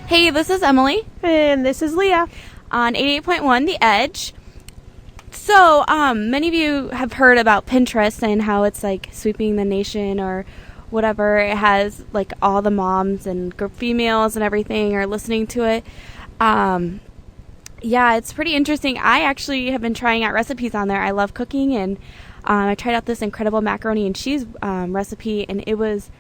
Hey, this is Emily. And this is Leah. On 88.1 The Edge. So, many of you have heard about Pinterest and how it's like sweeping the nation or whatever. It has like all the moms and females and everything are listening to it. Yeah, it's pretty interesting. I actually have been trying out recipes on there. I love cooking, and I tried out this incredible macaroni and cheese recipe, and it was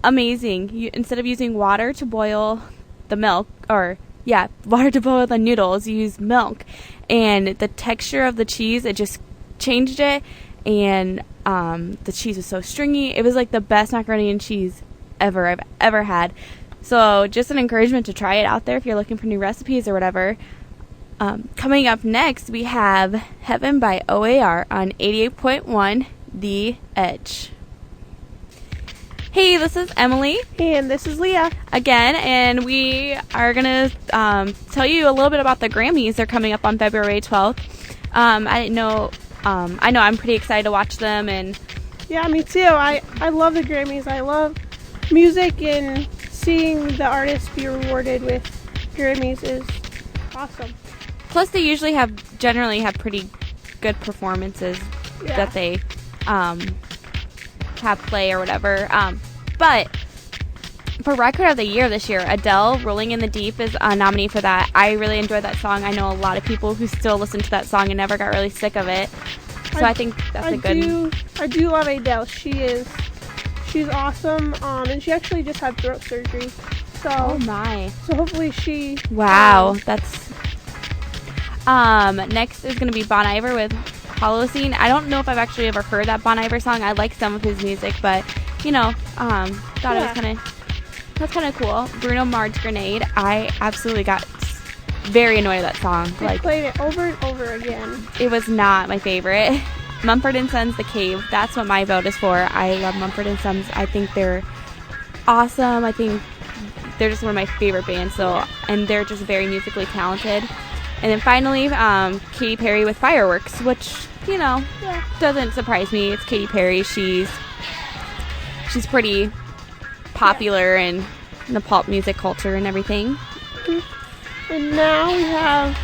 amazing. Instead of using water to boil the milk, water to boil the noodles, you use milk, and the texture of the cheese, it just changed it, and the cheese was so stringy. It was like the best macaroni and cheese I've ever had. So just an encouragement to try it out there if you're looking for new recipes or whatever. Coming up next, we have Heaven by OAR on 88.1 The Edge. Hey, this is Emily. And this is Leah. Again, and we are going to tell you a little bit about the Grammys. They're coming up on February 12th. I know I'm pretty excited to watch them. And yeah, me too. I love the Grammys. I love music, and seeing the artists be rewarded with Grammys is awesome. Plus, they usually generally have pretty good performances that they have play or whatever. But for Record of the Year this year, Adele, Rolling in the Deep, is a nominee for that. I really enjoyed that song. I know a lot of people who still listen to that song and never got really sick of it. So I think that's a good... I do love Adele. She's awesome. And she actually just had throat surgery. So, oh my. So hopefully she... Wow, that's... Next is going to be Bon Iver with Holocene. I don't know if I've actually ever heard that Bon Iver song. I like some of his music, but, thought it was that's kind of cool. Bruno Mars, Grenade. I absolutely got very annoyed at that song. I played it over and over again. It was not my favorite. Mumford & Sons, The Cave. That's what my vote is for. I love Mumford & Sons. I think they're awesome. I think they're just one of my favorite bands. And they're just very musically talented. And then finally, Katy Perry with Fireworks, which, doesn't surprise me. It's Katy Perry. She's pretty popular in the pop music culture and everything. Mm-hmm. And now we have,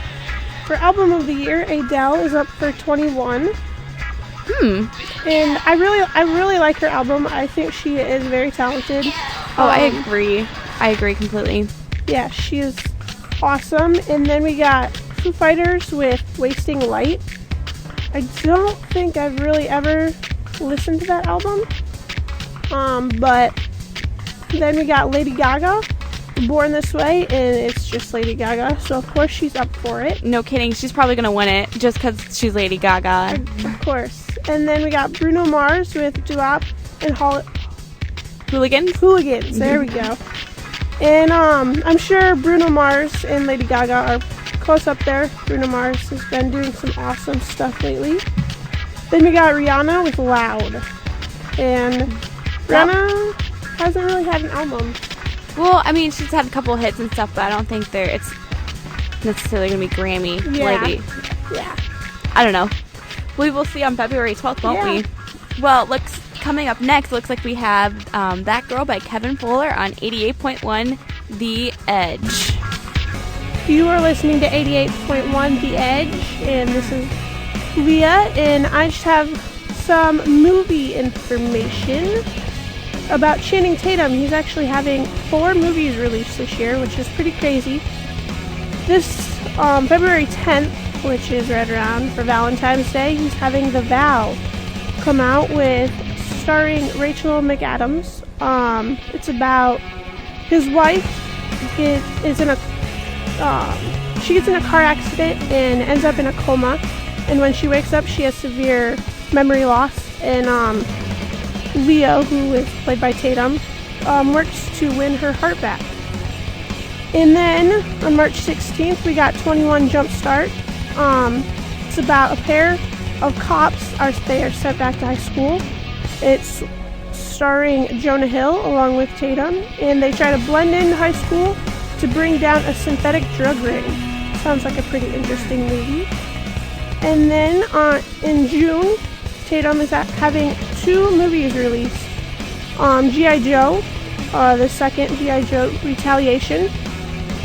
for Album of the Year, Adele is up for 21. And I really like her album. I think she is very talented. Oh, I agree. I agree completely. Yeah, she is awesome. And then we got Foo Fighters with Wasting Light. I don't think I've really ever listened to that album. But then we got Lady Gaga, Born This Way, and it's just Lady Gaga, so of course she's up for it. No kidding, she's probably going to win it just because she's Lady Gaga. Of course. And then we got Bruno Mars with Doo-Wop and Hooligans, there we go. And I'm sure Bruno Mars and Lady Gaga are close up there. Bruno Mars has been doing some awesome stuff lately. Then we got Rihanna with Loud. And Rihanna hasn't really had an album. Well, I mean, she's had a couple hits and stuff, but I don't think it's necessarily going to be Grammy worthy. Yeah. I don't know. We will see on February 12th, won't we? Well, coming up next, looks like we have That Girl by Kevin Fuller on 88.1 The Edge. You are listening to 88.1 The Edge, and this is Leah, and I just have some movie information about Channing Tatum. He's actually having 4 movies released this year, which is pretty crazy. This February 10th, which is right around for Valentine's Day, he's having The Vow come out starring Rachel McAdams. It's about his wife gets in a car accident and ends up in a coma, and when she wakes up she has severe memory loss, and Leo, who is played by Tatum, works to win her heart back. And then on March 16th we got 21 Jump Start. It's about a pair of cops. They are sent back to high school. It's starring Jonah Hill along with Tatum, and they try to blend into high school to bring down a synthetic drug ring. Sounds like a pretty interesting movie. And then in June, Tatum is having 2 movies released. G.I. Joe, the second G.I. Joe Retaliation,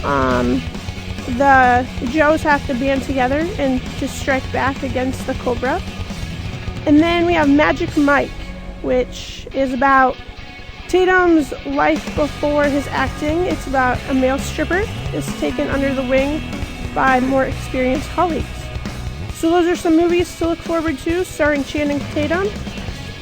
The Joes have to band together and to strike back against the Cobra. And then we have Magic Mike, which is about Tatum's life before his acting. It's about a male stripper is taken under the wing by more experienced colleagues. So those are some movies to look forward to starring Channing Tatum.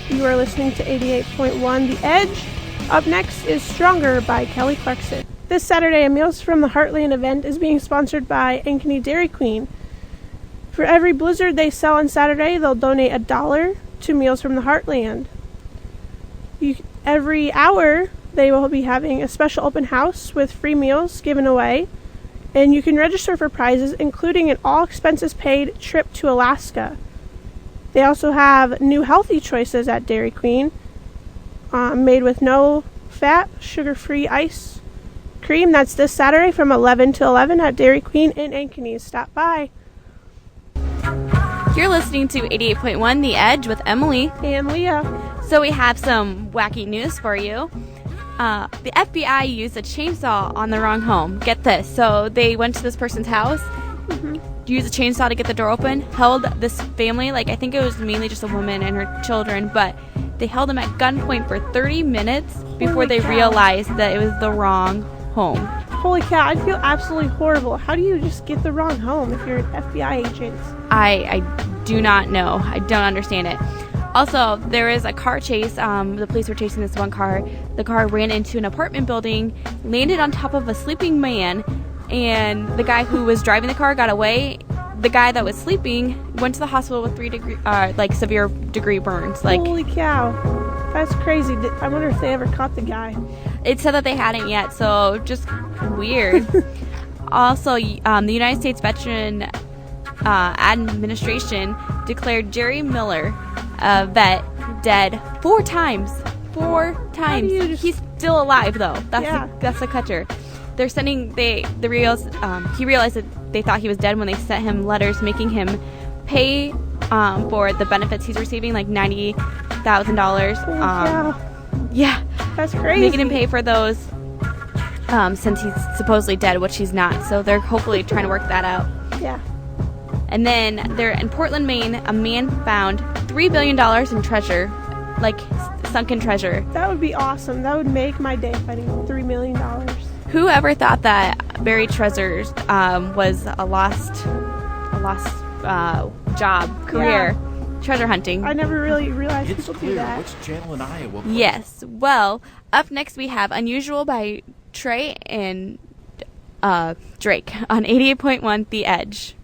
You are listening to 88.1 The Edge. Up next is Stronger by Kelly Clarkson. This Saturday, a Meals from the Heartland event is being sponsored by Ankeny Dairy Queen. For every blizzard they sell on Saturday, they'll donate $1 to Meals from the Heartland. Every hour, they will be having a special open house with free meals given away, and you can register for prizes, including an all-expenses-paid trip to Alaska. They also have new healthy choices at Dairy Queen, made with no fat, sugar-free ice cream. That's this Saturday from 11 to 11 at Dairy Queen in Ankeny. Stop by. You're listening to 88.1 The Edge with Emily And Leah. So we have some wacky news for you. The FBI used a chainsaw on the wrong home. Get this. So they went to this person's house, used a chainsaw to get the door open, held this family, like I think it was mainly just a woman and her children, but they held them at gunpoint for 30 minutes before they realized that it was the wrong home. Holy cow, I feel absolutely horrible. How do you just get the wrong home if you're an FBI agent? I do not know. I don't understand it. Also, there is a car chase. The police were chasing this one car. The car ran into an apartment building, landed on top of a sleeping man, and the guy who was driving the car got away. The guy that was sleeping went to the hospital with severe degree burns. Holy cow. That's crazy. I wonder if they ever caught the guy. It said that they hadn't yet, so just weird. Also, the United States Veteran Administration declared Jerry Miller, a vet, dead 4 times. 4 times. He's still alive, though. That's the catcher. They're sending he realized that they thought he was dead when they sent him letters making him pay for the benefits he's receiving, like $90,000. Yeah, that's crazy. Making him pay for those since he's supposedly dead, which he's not. So they're hopefully trying to work that out. Yeah. And then they're in Portland, Maine. A man found $3 billion in treasure, like sunken treasure. That would be awesome. That would make my day, finding $3 million. Whoever thought that buried treasures was a lost job, career, treasure hunting. I never really realized people do that. Which channel in Iowa? Yes. Well, up next we have Unusual by Trey and Drake on 88.1 The Edge.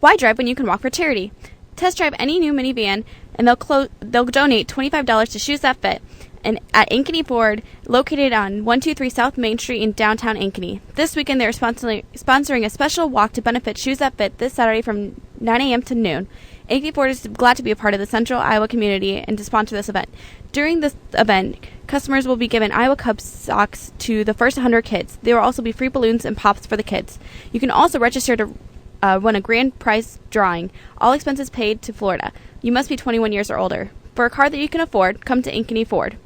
Why drive when you can walk for charity? Test drive any new minivan, and they'll donate $25 to Shoes That Fit, and at Ankeny Ford, located on 123 South Main Street in downtown Ankeny. This weekend, they're sponsoring a special walk to benefit Shoes That Fit this Saturday from 9 a.m. to noon. Ankeny Ford is glad to be a part of the Central Iowa community and to sponsor this event. During this event, customers will be given Iowa Cubs socks to the first 100 kids. There will also be free balloons and pops for the kids. You can also register to win a grand prize drawing. All expenses paid to Florida. You must be 21 years or older. For a car that you can afford, come to Ankeny Ford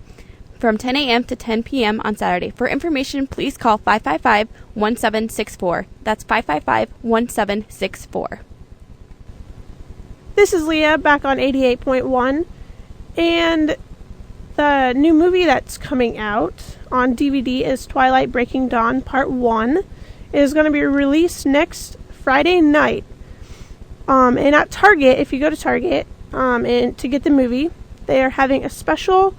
from 10 a.m. to 10 p.m. on Saturday. For information, please call 555-1764. That's 555-1764. This is Leah back on 88.1, and the new movie that's coming out on DVD is Twilight Breaking Dawn Part 1. It is going to be released next Friday night. And at Target, if you go to Target and to get the movie, they are having a special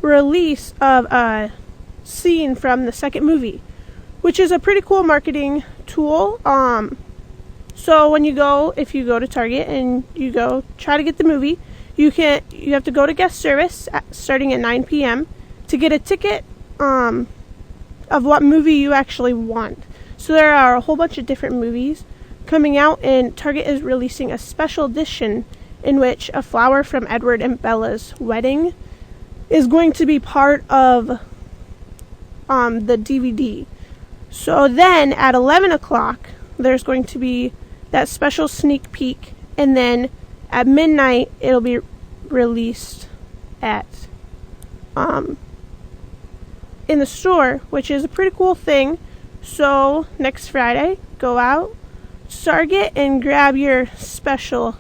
release of a scene from the second movie, which is a pretty cool marketing tool. So if you go to Target and you go try to get the movie, you have to go to guest service starting at 9 p.m. to get a ticket of what movie you actually want. So there are a whole bunch of different movies coming out, and Target is releasing a special edition in which a flower from Edward and Bella's wedding is going to be part of the DVD. So then at 11 o'clock, there's going to be that special sneak peek, and then at midnight, it'll be released at in the store, which is a pretty cool thing. So next Friday, go out to Target and grab your special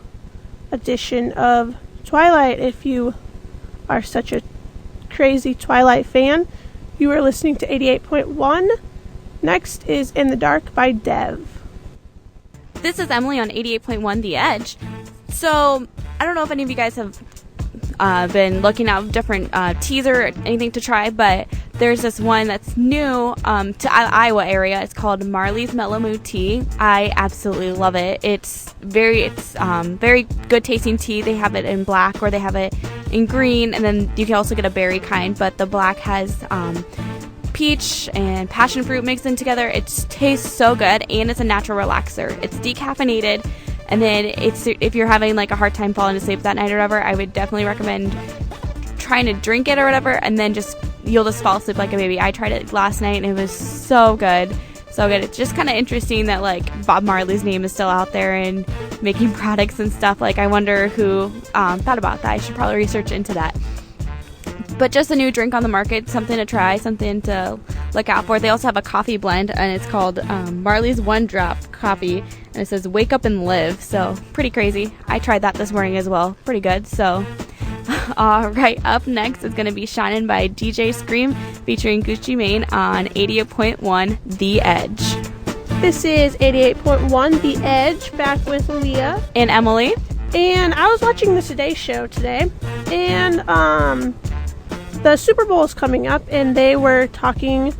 edition of Twilight if you are such a crazy Twilight fan. You are listening to 88.1. Next is In the Dark by Dev. This is Emily on 88.1 The Edge. So, I don't know if any of you guys have been looking at different teas or anything to try, but there's this one that's new to Iowa area. It's called Marley's Mellow Mood Tea. I absolutely love it. It's very good tasting tea. They have it in black or they have it in green, and then you can also get a berry kind, but the black has peach and passion fruit mixed in together. It tastes so good, and it's a natural relaxer. It's decaffeinated, and then if you're having like a hard time falling asleep that night or whatever, I would definitely recommend trying to drink it or whatever, and then you'll just fall asleep like a baby. I tried it last night and it was so good. So good. It's just kind of interesting that like Bob Marley's name is still out there and making products and stuff. Like, I wonder who thought about that. I should probably research into that. But just a new drink on the market, something to try, something to look out for. They also have a coffee blend, and it's called Marley's One Drop Coffee, and it says "Wake Up and Live." So pretty crazy. I tried that this morning as well. Pretty good. So. All right, up next is going to be Shining by DJ Scream featuring Gucci Mane on 88.1 The Edge. This is 88.1 The Edge, back with Leah and Emily. And I was watching the Today Show today, and the Super Bowl is coming up, and they were talking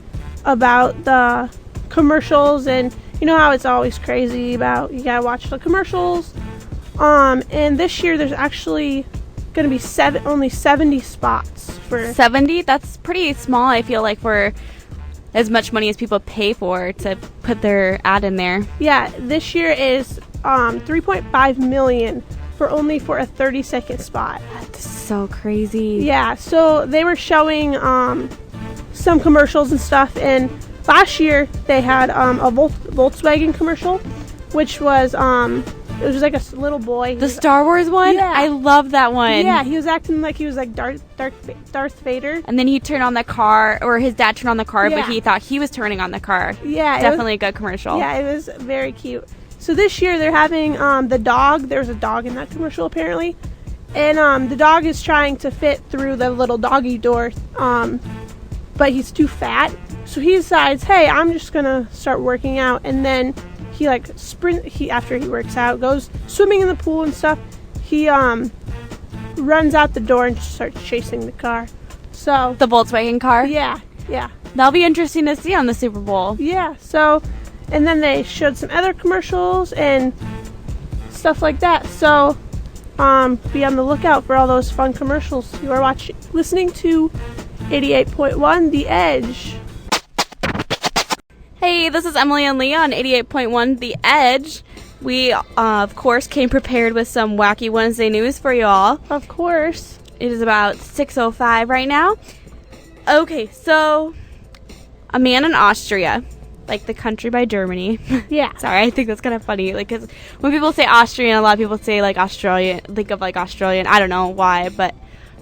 about the commercials, and you know how it's always crazy about you gotta watch the commercials. And this year there's actually going to be only 70 spots for 70. That's pretty small, I feel like, for as much money as people pay for to put their ad in there. Yeah, this year is 3.5 million for a 30-second spot. That's so crazy. Yeah, so they were showing some commercials and stuff, and last year they had a Volkswagen commercial, which was it was like a little boy. The Star Wars one? Yeah. I love that one. Yeah, he was acting like he was like Darth Vader. And then he turned on the car, or his dad turned on the car, Yeah. but he thought he was turning on the car. Yeah. Definitely a good commercial. Yeah, it was very cute. So this year they're having the dog. There's a dog in that commercial apparently. And the dog is trying to fit through the little doggy door, but he's too fat. So he decides, hey, I'm just going to start working out. And then he after he works out, goes swimming in the pool and stuff. He runs out the door and just starts chasing the car. So the Volkswagen car? Yeah. That'll be interesting to see on the Super Bowl. Yeah, so, and then they showed some other commercials and stuff like that. So, be on the lookout for all those fun commercials. You are listening to 88.1 The Edge. Hey, this is Emily and Leah on 88.1 The Edge. We, of course, came prepared with some wacky Wednesday news for you all. Of course. It is about 6:05 right now. Okay, so a man in Austria, like the country by Germany. Yeah. Sorry, I think that's kind of funny. Like, 'cause when people say Austrian, a lot of people say like Australian, think of like Australian. I don't know why, but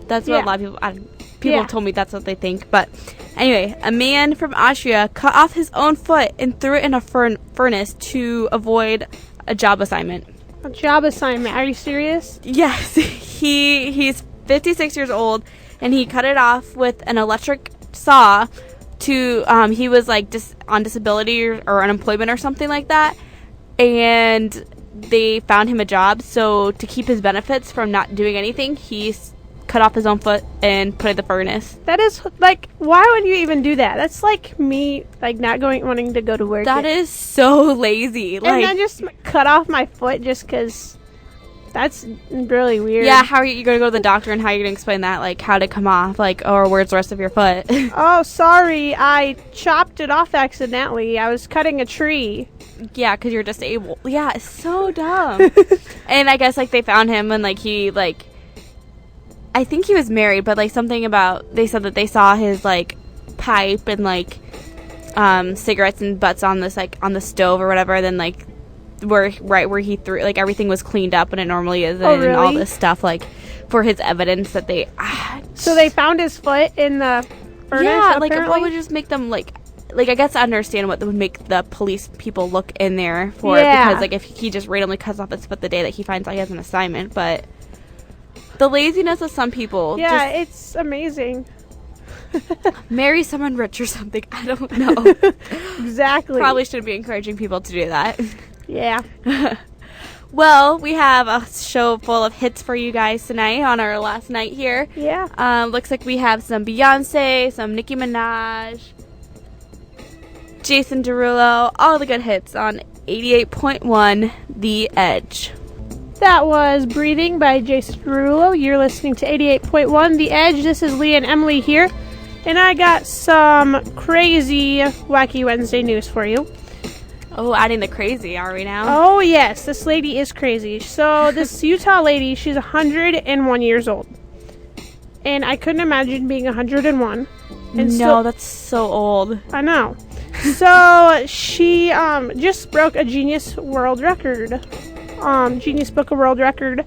that's what a lot of people have told me that's what they think. But anyway, a man from Austria cut off his own foot and threw it in a furnace to avoid a job assignment. A job assignment? Are you serious? Yes. He's 56 years old, and he cut it off with an electric saw to, he was like on disability or unemployment or something like that, and they found him a job. So to keep his benefits from not doing anything, he cut off his own foot and put it in the furnace. That is, like, why would you even do that? That's like me, like, not wanting to go to work. That is so lazy. And then just cut off my foot just because that's really weird. Yeah, how are you going to go to the doctor, and how are you going to explain that? Like, how did it come off? Like, or where's the rest of your foot? Oh, sorry, I chopped it off accidentally. I was cutting a tree. Yeah, because you're disabled. Yeah, it's so dumb. And I guess, like, they found him, and, like, I think he was married, but, like, something about, they said that they saw his, like, pipe and, like, cigarettes and butts on this, like, on the stove or whatever, then, like, where he threw, like, everything was cleaned up, and it normally isn't. Oh, really? And all this stuff, like, for his evidence that they... So they found his foot in the furnace, yeah, like, apparently? what would just make them, like, like, I guess I understand what would make the police people look in there for, Yeah. because, like, if he just randomly cuts off his foot the day that he finds out he has an assignment, but the laziness of some people. Yeah, it's amazing. Marry someone rich or something. I don't know. Exactly. Probably shouldn't be encouraging people to do that. Yeah. Well, we have a show full of hits for you guys tonight on our last night here. Yeah. Looks like we have some Beyonce, some Nicki Minaj, Jason Derulo, all the good hits on 88.1 The Edge. That was Breathing by Jason Derulo. You're listening to 88.1 The Edge. This is Leah and Emily here. And I got some crazy Wacky Wednesday news for you. Oh, adding the crazy, are we now? Oh, yes. This lady is crazy. So, this Utah lady, she's 101 years old. And I couldn't imagine being 101. And No, that's so old. I know. So, she just broke a Guinness World Record. Guinness Book of World Record.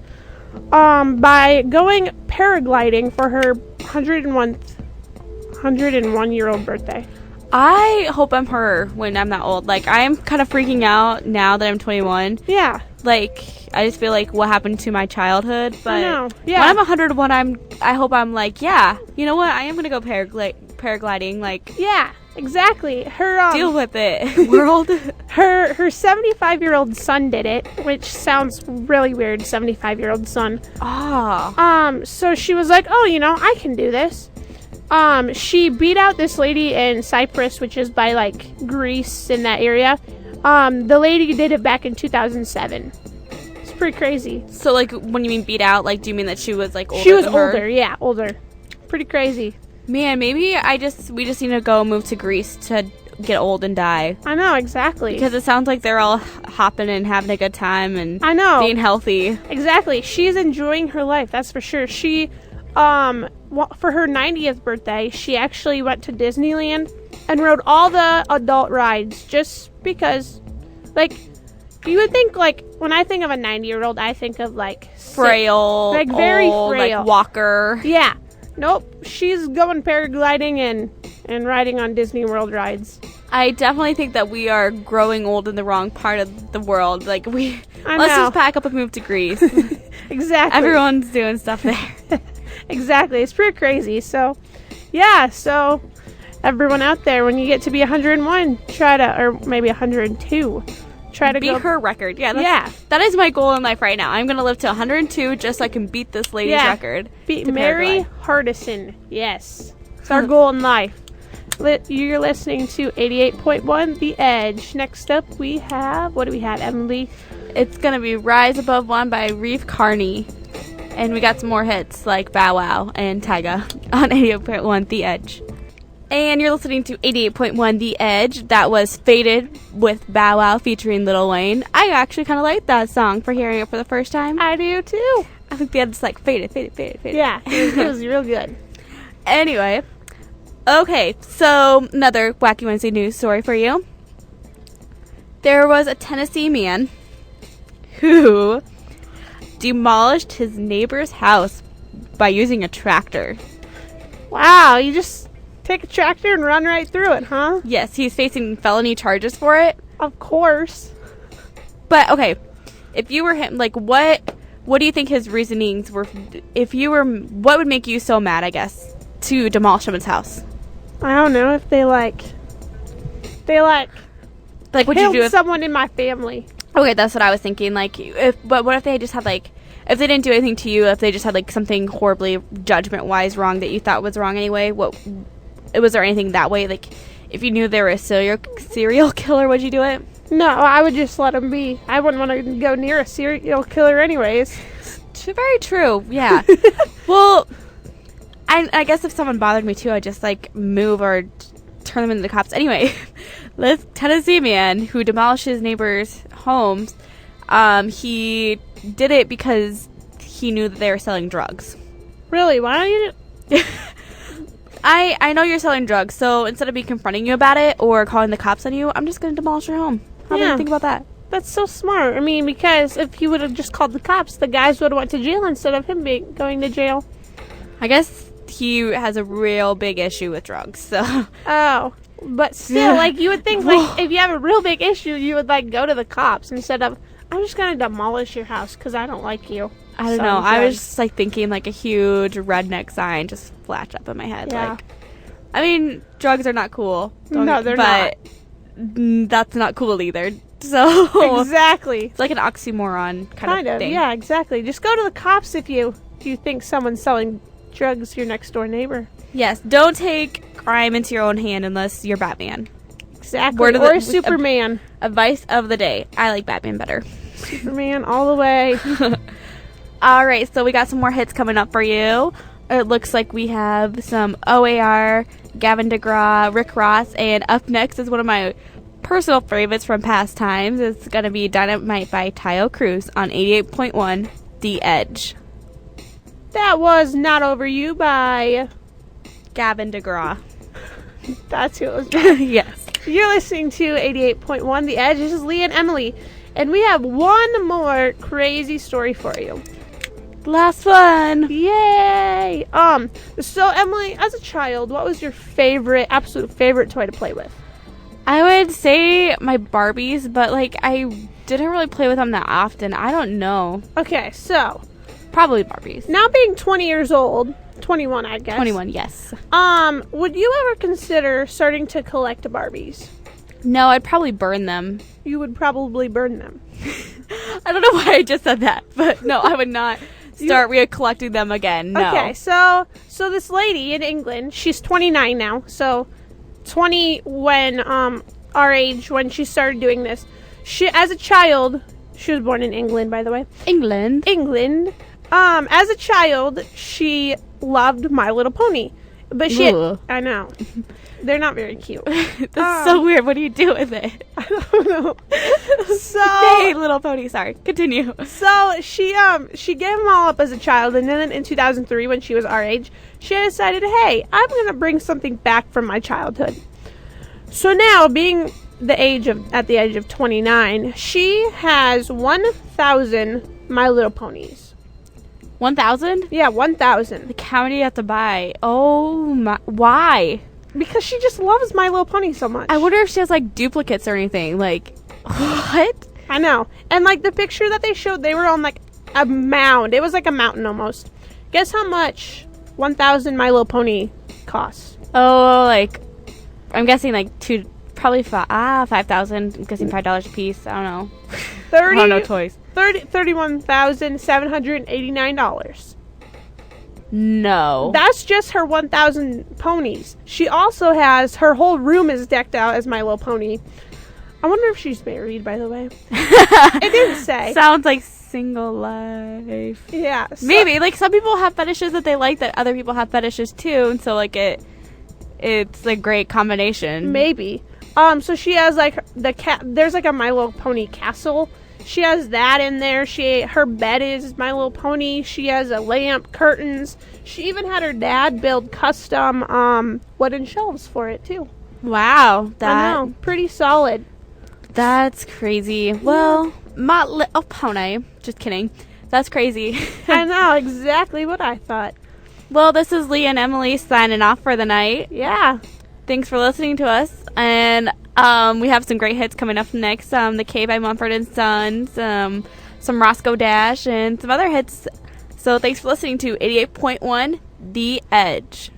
By going paragliding for her 101-year-old birthday. I hope I'm her when I'm that old. Like, I'm kind of freaking out now that I'm 21. Yeah. Like, I just feel like what happened to my childhood. But I know. Yeah. when I'm 101, I hope I'm like, yeah, you know what? I am going to go paragliding. Like, Yeah, exactly. Her deal with it, world. her 75-year-old son did it, which sounds really weird, 75-year-old son. Ah. So she was like, "Oh, I can do this." She beat out this lady in Cyprus, which is by like Greece in that area. The lady did it back in 2007. It's pretty crazy. So, like, when you mean beat out, like, do you mean that she was, like, older She was than her? older, yeah, older. Pretty crazy. Man, maybe we just need to go move to Greece to get old and die. I know, exactly. Because it sounds like they're all hopping and having a good time and I know. being healthy. Exactly. She's enjoying her life, that's for sure. She, for her 90th birthday, she actually went to Disneyland and rode all the adult rides just because, like, you would think, like, when I think of a 90-year-old, I think of, like, Frail, like, very old, frail. like, walker. Yeah. Nope. She's going paragliding and riding on Disney World rides. I definitely think that we are growing old in the wrong part of the world. Like, let's just pack up and move to Greece. Exactly. Everyone's doing stuff there. Exactly. It's pretty crazy. So, yeah. So, everyone out there, when you get to be 101, or maybe 102, try to beat her record. Yeah. That is my goal in life right now. I'm going to live to 102 just so I can beat this lady's record. Beat Mary Hardison. Yes. It's our goal in life. You're listening to 88.1 The Edge. Next up, we have... What do we have, Emily? It's going to be Rise Above One by Reef Carney. And we got some more hits like Bow Wow and Tyga on 88.1 The Edge. And you're listening to 88.1 The Edge. That was Faded with Bow Wow featuring Lil Wayne. I actually kind of like that song for hearing it for the first time. I do too. I think they had just like faded. Yeah, it was real good. Anyway, okay, so another Wacky Wednesday news story for you. There was a Tennessee man who demolished his neighbor's house by using a tractor. Wow, you just take a tractor and run right through it, huh? Yes, he's facing felony charges for it. Of course. But, okay, if you were him, like, what do you think his reasonings were? What would make you so mad, I guess, to demolish someone's house? I don't know, if they would you do if someone in my family. Okay, that's what I was thinking. Like, but what if they just had, like, if they didn't do anything to you, if they just had, like, something horribly judgment-wise wrong that you thought was wrong anyway, was there anything that way? Like, if you knew they were a serial killer, would you do it? No, I would just let them be. I wouldn't want to go near a serial killer anyways. Very true, yeah. Well, I guess if someone bothered me too, I'd just, like, move or turn them into the cops. Anyway, this Tennessee man who demolished his neighbor's homes, he did it because he knew that they were selling drugs. Really? Why don't you... I know you're selling drugs, so instead of me confronting you about it or calling the cops on you, I'm just going to demolish your home. How do you think about that? That's so smart. I mean, because if he would have just called the cops, the guys would have went to jail instead of him going to jail. I guess he has a real big issue with drugs, so... Oh. But still, like, you would think, like, if you have a real big issue, you would, like, go to the cops instead of, I'm just going to demolish your house because I don't like you. I don't know. I was just, like, thinking, like, a huge redneck sign just flashed up in my head. Yeah. Like, I mean, drugs are not cool. No, they're not. But that's not cool either. So Exactly. it's like an oxymoron kind of thing. Yeah, exactly. Just go to the cops if you think someone's selling drugs to your next door neighbor. Yes, don't take crime into your own hand unless you're Batman. Exactly. Or Superman. Advice of the day. I like Batman better. Superman all the way. All right, so we got some more hits coming up for you. It looks like we have some OAR, Gavin DeGraw, Rick Ross, and up next is one of my personal favorites from past times. It's going to be Dynamite by Tayo Cruz on 88.1 The Edge. That was Not Over You by Gavin DeGraw. That's who it was by. Yes. You're listening to 88.1 The Edge. This is Leah and Emily, and we have one more crazy story for you. Last one. Yay! So Emily, as a child, what was your absolute favorite toy to play with? I would say my Barbies, but like I didn't really play with them that often. I don't know. Okay, so Probably Barbies. now being 20 years old, 21 I guess. 21, yes. Would you ever consider starting to collect Barbies? No, I'd probably burn them. You would probably burn them. I don't know why I just said that, but no, I would not start collecting them again. No. Okay, so this lady in England, she's 29 now, so 20 when our age when she started doing this. She, as a child, she was born in England, by the way. England. As a child, she loved My Little Pony, but Ugh. I know they're not very cute. That's so weird. What do you do with it? I don't know. So Hey, Little Pony. Sorry. Continue. So she gave them all up as a child, and then in 2003, when she was our age, she decided, hey, I'm gonna bring something back from my childhood. So now, being at the age of 29, she has 1,000 My Little Ponies. 1,000? Yeah, 1,000. Like, how many do you have to buy? Oh my! Why? Because she just loves My Little Pony so much. I wonder if she has like duplicates or anything. Like, what? I know. And like the picture that they showed, they were on like a mound. It was like a mountain almost. Guess how much 1,000 My Little Pony costs? Oh, like I'm guessing like probably 5,000. I'm guessing $5 a piece. I don't know. I don't know toys. $31,789. No. That's just her 1,000 ponies. She also has, her whole room is decked out as My Little Pony. I wonder if she's married, by the way. It didn't say. Sounds like single life. Yeah. So Maybe. Like, some people have fetishes that they like that other people have fetishes too, and so like it's a great combination. Maybe. So she has like there's like a My Little Pony castle. She has that in there. Her bed is My Little Pony. She has a lamp, curtains. She even had her dad build custom wooden shelves for it too. Wow. I know. Pretty solid. That's crazy. Well, My Little Pony. Just kidding. That's crazy. I know, exactly what I thought. Well, this is Leah and Emily signing off for the night. Yeah. Thanks for listening to us. And we have some great hits coming up next. The K by Mumford & Sons, some Roscoe Dash, and some other hits. So thanks for listening to 88.1 The Edge.